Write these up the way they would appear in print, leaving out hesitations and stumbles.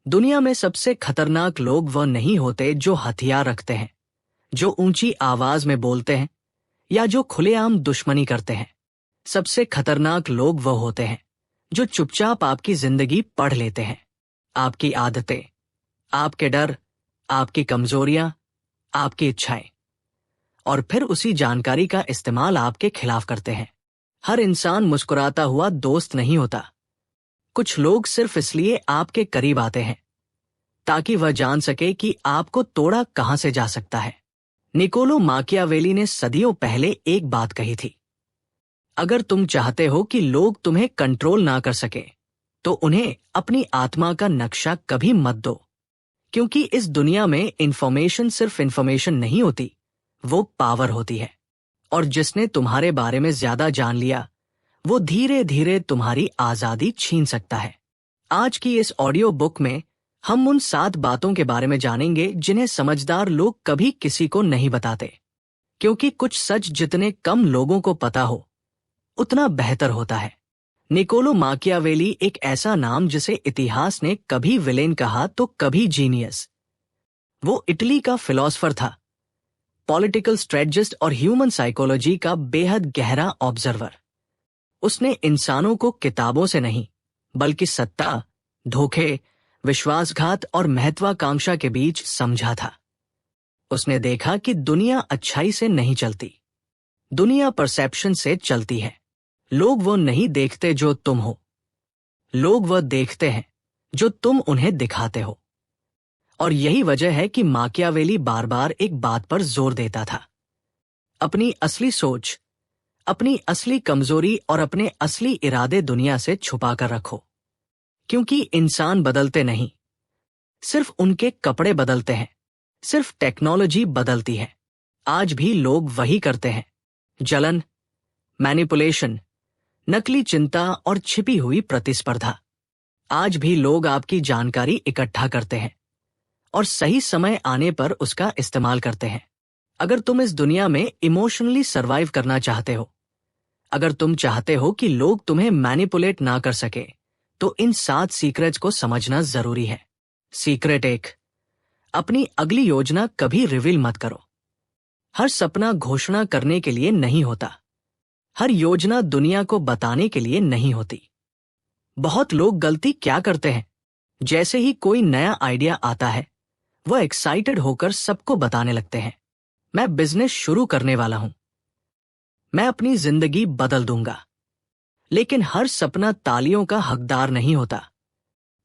दुनिया में सबसे खतरनाक लोग वह नहीं होते जो हथियार रखते हैं, जो ऊंची आवाज में बोलते हैं या जो खुलेआम दुश्मनी करते हैं। सबसे खतरनाक लोग वह होते हैं जो चुपचाप आपकी जिंदगी पढ़ लेते हैं, आपकी आदतें, आपके डर, आपकी कमजोरियां, आपकी इच्छाएं, और फिर उसी जानकारी का इस्तेमाल आपके खिलाफ करते हैं। हर इंसान मुस्कुराता हुआ दोस्त नहीं होता। कुछ लोग सिर्फ इसलिए आपके करीब आते हैं ताकि वह जान सके कि आपको तोड़ा कहां से जा सकता है। निकोलो माकियावेली ने सदियों पहले एक बात कही थी, अगर तुम चाहते हो कि लोग तुम्हें कंट्रोल ना कर सके तो उन्हें अपनी आत्मा का नक्शा कभी मत दो, क्योंकि इस दुनिया में इंफॉर्मेशन सिर्फ इंफॉर्मेशन नहीं होती, वो पावर होती है। और जिसने तुम्हारे बारे में ज्यादा जान लिया वो धीरे धीरे तुम्हारी आजादी छीन सकता है। आज की इस ऑडियो बुक में हम उन 7 बातों के बारे में जानेंगे जिन्हें समझदार लोग कभी किसी को नहीं बताते, क्योंकि कुछ सच जितने कम लोगों को पता हो उतना बेहतर होता है। निकोलो माकियावेली एक ऐसा नाम जिसे इतिहास ने कभी विलेन कहा तो कभी जीनियस। वो इटली का फिलॉसफर था, पॉलिटिकल स्ट्रेटजिस्ट और ह्यूमन साइकोलॉजी का बेहद गहरा ऑब्जर्वर। उसने इंसानों को किताबों से नहीं बल्कि सत्ता, धोखे, विश्वासघात और महत्वाकांक्षा के बीच समझा था। उसने देखा कि दुनिया अच्छाई से नहीं चलती, दुनिया परसेप्शन से चलती है। लोग वो नहीं देखते जो तुम हो, लोग वह देखते हैं जो तुम उन्हें दिखाते हो। और यही वजह है कि माकियावेली बार बार एक बात पर जोर देता था, अपनी असली सोच, अपनी असली कमजोरी और अपने असली इरादे दुनिया से छुपा कर रखो, क्योंकि इंसान बदलते नहीं, सिर्फ उनके कपड़े बदलते हैं, सिर्फ टेक्नोलॉजी बदलती है। आज भी लोग वही करते हैं, जलन, मैनिपुलेशन, नकली चिंता और छिपी हुई प्रतिस्पर्धा। आज भी लोग आपकी जानकारी इकट्ठा करते हैं और सही समय आने पर उसका इस्तेमाल करते हैं। अगर तुम इस दुनिया में इमोशनली सरवाइव करना चाहते हो, अगर तुम चाहते हो कि लोग तुम्हें मैनिपुलेट ना कर सके, तो इन 7 सीक्रेट्स को समझना जरूरी है। सीक्रेट 1, अपनी अगली योजना कभी रिवील मत करो। हर सपना घोषणा करने के लिए नहीं होता, हर योजना दुनिया को बताने के लिए नहीं होती। बहुत लोग गलती क्या करते हैं, जैसे ही कोई नया आइडिया आता है वह एक्साइटेड होकर सबको बताने लगते हैं, मैं बिजनेस शुरू करने वाला हूं, मैं अपनी जिंदगी बदल दूंगा। लेकिन हर सपना तालियों का हकदार नहीं होता।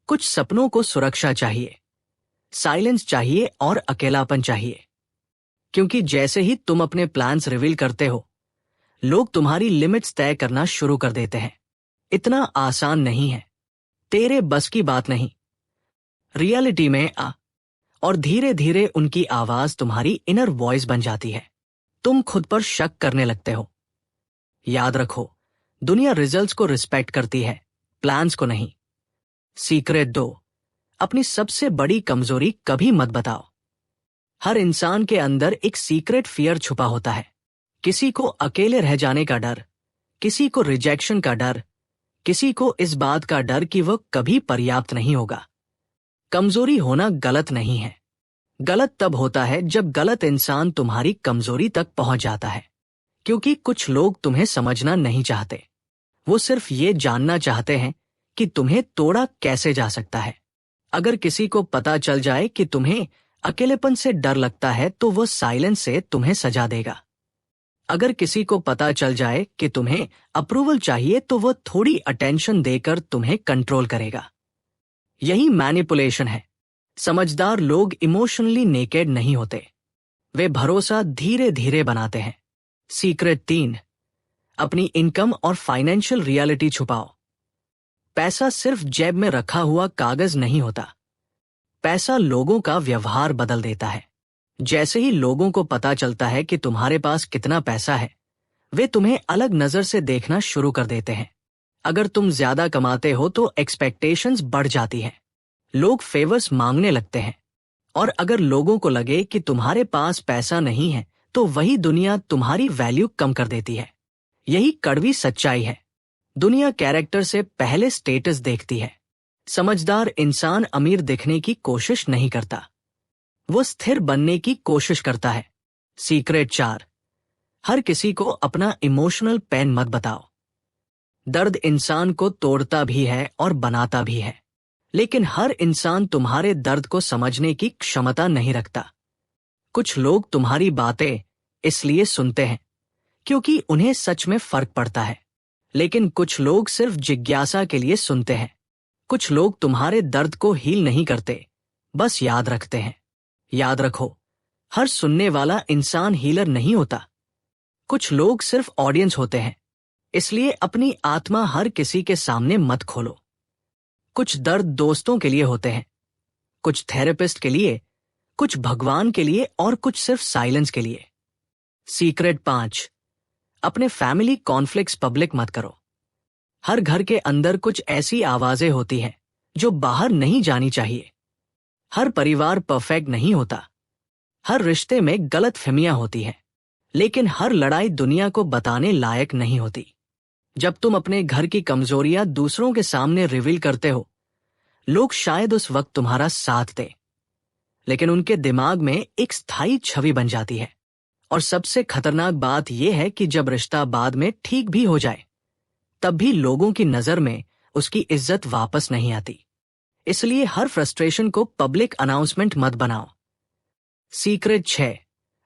कुछ सपनों को सुरक्षा चाहिए, साइलेंस चाहिए और अकेलापन चाहिए, क्योंकि जैसे ही तुम अपने प्लान्स रिवील करते हो लोग तुम्हारी लिमिट्स तय करना शुरू कर देते हैं। इतना आसान नहीं है, तेरे बस की बात नहीं। रियलिटी में आ और धीरे धीरे उनकी आवाज तुम्हारी इनर वॉइस बन जाती है। तुम खुद पर शक करने लगते हो। याद रखो, दुनिया रिजल्ट्स को रिस्पेक्ट करती है, प्लान्स को नहीं। सीक्रेट 2, अपनी सबसे बड़ी कमजोरी कभी मत बताओ। हर इंसान के अंदर एक सीक्रेट फियर छुपा होता है। किसी को अकेले रह जाने का डर, किसी को रिजेक्शन का डर, किसी को इस बात का डर कि वह कभी पर्याप्त नहीं होगा। कमजोरी होना गलत नहीं है, गलत तब होता है जब गलत इंसान तुम्हारी कमजोरी तक पहुंच जाता है। क्योंकि कुछ लोग तुम्हें समझना नहीं चाहते, वो सिर्फ ये जानना चाहते हैं कि तुम्हें तोड़ा कैसे जा सकता है। अगर किसी को पता चल जाए कि तुम्हें अकेलेपन से डर लगता है तो वह साइलेंस से तुम्हें सजा देगा। अगर किसी को पता चल जाए कि तुम्हें अप्रूवल चाहिए तो वह थोड़ी अटेंशन देकर तुम्हें कंट्रोल करेगा। यही मैनिपुलेशन है। समझदार लोग इमोशनली नेकेड नहीं होते, वे भरोसा धीरे धीरे बनाते हैं। सीक्रेट 3, अपनी इनकम और फाइनेंशियल रियलिटी छुपाओ। पैसा सिर्फ जेब में रखा हुआ कागज नहीं होता, पैसा लोगों का व्यवहार बदल देता है। जैसे ही लोगों को पता चलता है कि तुम्हारे पास कितना पैसा है, वे तुम्हें अलग नजर से देखना शुरू कर देते हैं। अगर तुम ज्यादा कमाते हो तो एक्सपेक्टेशंस बढ़ जाती हैं, लोग फेवर्स मांगने लगते हैं। और अगर लोगों को लगे कि तुम्हारे पास पैसा नहीं है तो वही दुनिया तुम्हारी वैल्यू कम कर देती है। यही कड़वी सच्चाई है। दुनिया कैरेक्टर से पहले स्टेटस देखती है। समझदार इंसान अमीर दिखने की कोशिश नहीं करता, वो स्थिर बनने की कोशिश करता है। सीक्रेट 4, हर किसी को अपना इमोशनल पेन मत बताओ। दर्द इंसान को तोड़ता भी है और बनाता भी है, लेकिन हर इंसान तुम्हारे दर्द को समझने की क्षमता नहीं रखता। कुछ लोग तुम्हारी बातें इसलिए सुनते हैं क्योंकि उन्हें सच में फर्क पड़ता है, लेकिन कुछ लोग सिर्फ जिज्ञासा के लिए सुनते हैं। कुछ लोग तुम्हारे दर्द को हील नहीं करते, बस याद रखते हैं। याद रखो, हर सुनने वाला इंसान हीलर नहीं होता। कुछ लोग सिर्फ ऑडियंस होते हैं, इसलिए अपनी आत्मा हर किसी के सामने मत खोलो। कुछ दर्द दोस्तों के लिए होते हैं, कुछ थेरेपिस्ट के लिए, कुछ भगवान के लिए और कुछ सिर्फ साइलेंस के लिए। सीक्रेट 5, अपने फैमिली कॉन्फ्लिक्ट्स पब्लिक मत करो। हर घर के अंदर कुछ ऐसी आवाजें होती हैं जो बाहर नहीं जानी चाहिए। हर परिवार परफेक्ट नहीं होता, हर रिश्ते में गलतफहमियां होती हैं, लेकिन हर लड़ाई दुनिया को बताने लायक नहीं होती। जब तुम अपने घर की कमजोरियां दूसरों के सामने रिवील करते हो, लोग शायद उस वक्त तुम्हारा साथ दें, लेकिन उनके दिमाग में एक स्थायी छवि बन जाती है। और सबसे खतरनाक बात यह है कि जब रिश्ता बाद में ठीक भी हो जाए, तब भी लोगों की नजर में उसकी इज्जत वापस नहीं आती। इसलिए हर फ्रस्ट्रेशन को पब्लिक अनाउंसमेंट मत बनाओ। सीक्रेट 6,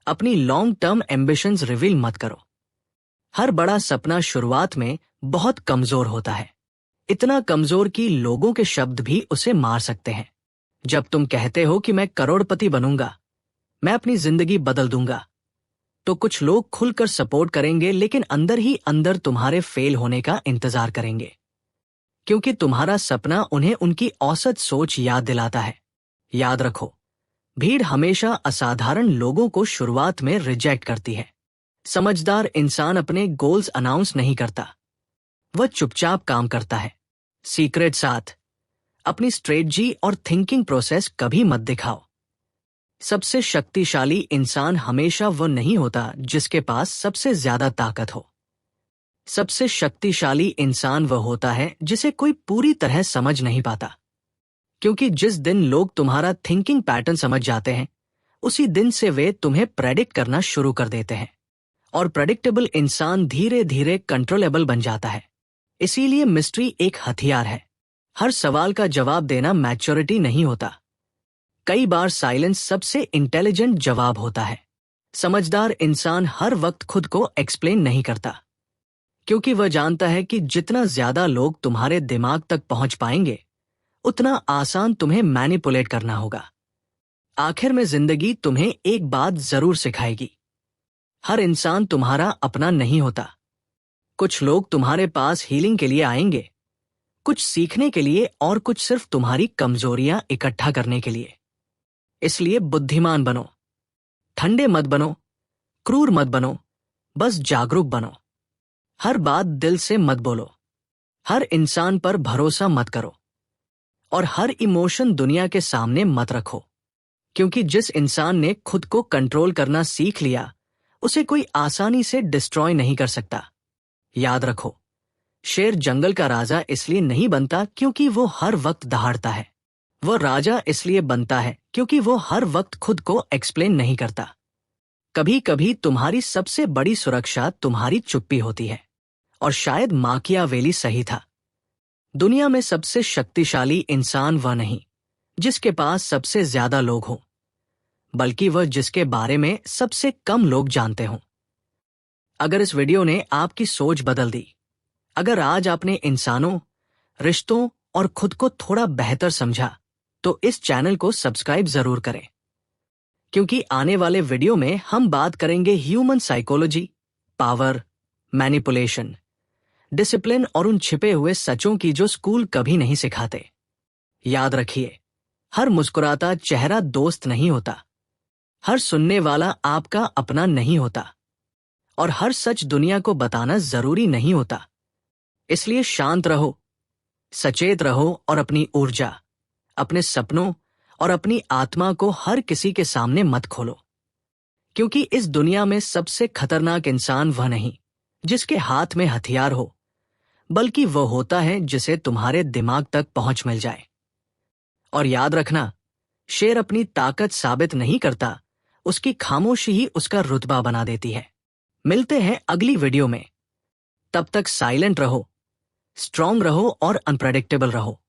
अपनी लॉन्ग टर्म एम्बिशंस रिवील मत करो। हर बड़ा सपना शुरुआत में बहुत कमजोर होता है, इतना कमजोर कि लोगों के शब्द भी उसे मार सकते हैं। जब तुम कहते हो कि मैं करोड़पति बनूंगा, मैं अपनी जिंदगी बदल दूंगा, तो कुछ लोग खुलकर सपोर्ट करेंगे, लेकिन अंदर ही अंदर तुम्हारे फेल होने का इंतजार करेंगे, क्योंकि तुम्हारा सपना उन्हें उनकी औसत सोच याद दिलाता है। याद रखो, भीड़ हमेशा असाधारण लोगों को शुरुआत में रिजेक्ट करती है। समझदार इंसान अपने गोल्स अनाउंस नहीं करता, वह चुपचाप काम करता है। सीक्रेट 7, अपनी स्ट्रेटजी और थिंकिंग प्रोसेस कभी मत दिखाओ। सबसे शक्तिशाली इंसान हमेशा वह नहीं होता जिसके पास सबसे ज्यादा ताकत हो। सबसे शक्तिशाली इंसान वह होता है जिसे कोई पूरी तरह समझ नहीं पाता, क्योंकि जिस दिन लोग तुम्हारा थिंकिंग पैटर्न समझ जाते हैं, उसी दिन से वे तुम्हें प्रेडिक्ट करना शुरू कर देते हैं। और प्रेडिक्टेबल इंसान धीरे धीरे कंट्रोलेबल बन जाता है। इसीलिए मिस्ट्री एक हथियार है। हर सवाल का जवाब देना मैच्योरिटी नहीं होता। कई बार साइलेंस सबसे इंटेलिजेंट जवाब होता है। समझदार इंसान हर वक्त खुद को एक्सप्लेन नहीं करता, क्योंकि वह जानता है कि जितना ज्यादा लोग तुम्हारे दिमाग तक पहुंच पाएंगे, उतना आसान तुम्हें मैनिपुलेट करना होगा। आखिर में जिंदगी तुम्हें एक बात जरूर सिखाएगी, हर इंसान तुम्हारा अपना नहीं होता। कुछ लोग तुम्हारे पास हीलिंग के लिए आएंगे, कुछ सीखने के लिए और कुछ सिर्फ तुम्हारी कमजोरियां इकट्ठा करने के लिए। इसलिए बुद्धिमान बनो, ठंडे मत बनो, क्रूर मत बनो, बस जागरूक बनो। हर बात दिल से मत बोलो, हर इंसान पर भरोसा मत करो, और हर इमोशन दुनिया के सामने मत रखो, क्योंकि जिस इंसान ने खुद को कंट्रोल करना सीख लिया, उसे कोई आसानी से डिस्ट्रॉय नहीं कर सकता। याद रखो, शेर जंगल का राजा इसलिए नहीं बनता क्योंकि वो हर वक्त दहाड़ता है, वह राजा इसलिए बनता है क्योंकि वो हर वक्त खुद को एक्सप्लेन नहीं करता। कभी कभी तुम्हारी सबसे बड़ी सुरक्षा तुम्हारी चुप्पी होती है, और शायद माकियावेली सही था। दुनिया में सबसे शक्तिशाली इंसान वह नहीं जिसके पास सबसे ज्यादा लोग हों, बल्कि वह जिसके बारे में सबसे कम लोग जानते हों। अगर इस वीडियो ने आपकी सोच बदल दी, अगर आज आपने इंसानों, रिश्तों और खुद को थोड़ा बेहतर समझा, तो इस चैनल को सब्सक्राइब जरूर करें, क्योंकि आने वाले वीडियो में हम बात करेंगे human psychology, power, manipulation, discipline और उन छिपे हुए सचों की जो स्कूल कभी नहीं सिखाते। याद रखिए, हर मुस्कुराता चेहरा दोस्त नहीं होता, हर सुनने वाला आपका अपना नहीं होता, और हर सच दुनिया को बताना जरूरी नहीं होता। इसलिए शांत रहो, सचेत रहो और अपनी ऊर्जा, अपने सपनों और अपनी आत्मा को हर किसी के सामने मत खोलो, क्योंकि इस दुनिया में सबसे खतरनाक इंसान वह नहीं जिसके हाथ में हथियार हो, बल्कि वह होता है जिसे तुम्हारे दिमाग तक पहुंच मिल जाए। और याद रखना, शेर अपनी ताकत साबित नहीं करता, उसकी खामोशी ही उसका रुतबा बना देती है। मिलते हैं अगली वीडियो में। तब तक साइलेंट रहो, स्ट्रांग रहो और अनप्रेडिक्टेबल रहो।